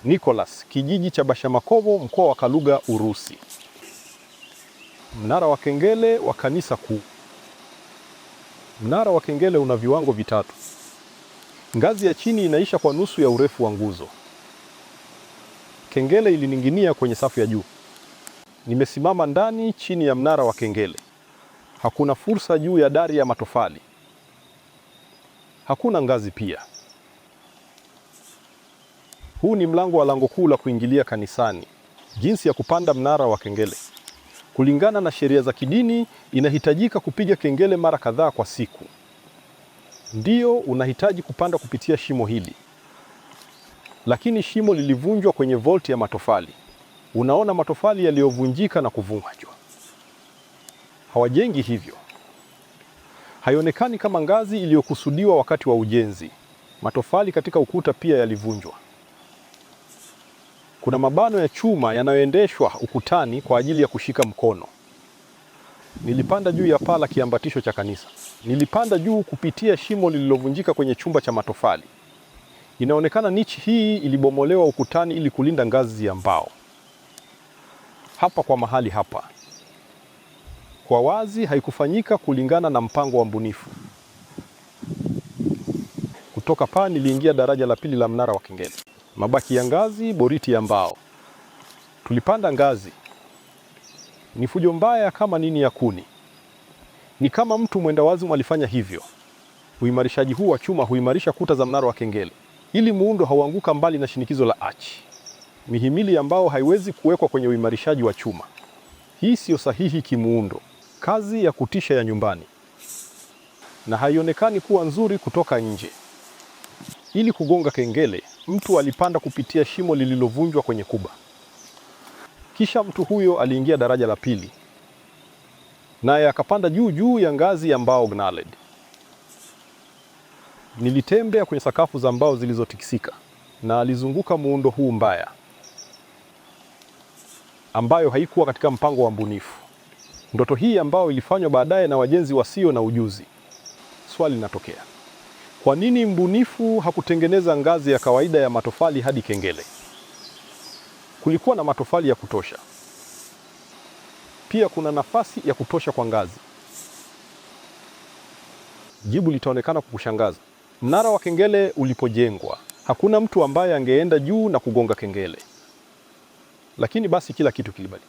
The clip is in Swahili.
Nicholas, kijiji cha Bashamakovo, mkoa wa Kaluga, Urusi. Mnara wa kengele wa kanisa kuu. Mnara wa kengele una viwango vitatu. Ngazi ya chini inaisha kwa nusu ya urefu wa nguzo. Kengele ilining'inia kwenye safu ya juu. Nimesimama ndani chini ya mnara wa kengele. Hakuna fursa juu ya dari ya matofali. Hakuna ngazi pia. Huu ni mlango wa lango kuu la kuingilia kanisani. Jinsi ya kupanda mnara wa kengele. Kulingana na sheria za kidini, inahitajika kupiga kengele mara kadhaa kwa siku. Ndiyo, unahitaji kupanda kupitia shimo hili. Lakini shimo lilivunjwa kwenye volti ya matofali. Unaona matofali yaliyovunjika na kuvunjwa. Hawajengi hivyo. Haionekani kama ngazi iliyokusudiwa wakati wa ujenzi. Matofali katika ukuta pia yalivunjwa. Kuna mabano ya chuma yanayoendeshwa ukutani kwa ajili ya kushika mkono. Nilipanda juu ya paa la kiambatisho cha kanisa. Nilipanda juu kupitia shimo lililovunjika kwenye chumba cha matofali. Inaonekana nichi hii ilibomolewa ukutani ili kulinda ngazi ya mbao. Hapa kwa mahali hapa. Kwa wazi haikufanyika kulingana na mpango wa mbunifu. Kutoka paa niliingia daraja la pili la mnara wa kengele. Mabaki ya ngazi, boriti ya mbao. Tulipanda ngazi. Ni fujo mbaya kama nini ya kuni. Ni kama mtu mwenda wazimu alifanya hivyo. Uimarishaji huu wa chuma huimarisha kuta za mnara wa kengele, ili muundo hauanguka mbali na shinikizo la achi. Mihimili ya mbao haiwezi kuwekwa kwenye uimarishaji wa chuma. Hii sio sahihi kimuundo. Kazi ya kutisha ya nyumbani. Na haionekani kuwa nzuri kutoka nje. Ili kugonga kengele, mtu alipanda kupitia shimo lililovunjwa kwenye kuba. Kisha mtu huyo aliingia daraja la pili. Naye akapanda juu ya ngazi ya mbao gnaled. Nilitembea kwenye sakafu za mbao zilizotikisika na alizunguka muundo huu mbaya, ambayo haikuwa katika mpango wa mbunifu. Ndoto hii ambao ilifanywa baadaye na wajenzi wasio na ujuzi. Swali linatokea. Kwa nini mbunifu hakutengeneza ngazi ya kawaida ya matofali hadi kengele? Kulikuwa na matofali ya kutosha. Pia kuna nafasi ya kutosha kwa ngazi. Jibu litaonekana kukushangaza. Mnara wa kengele ulipojengwa, hakuna mtu ambaye angeenda juu na kugonga kengele. Lakini basi kila kitu kilibadilika.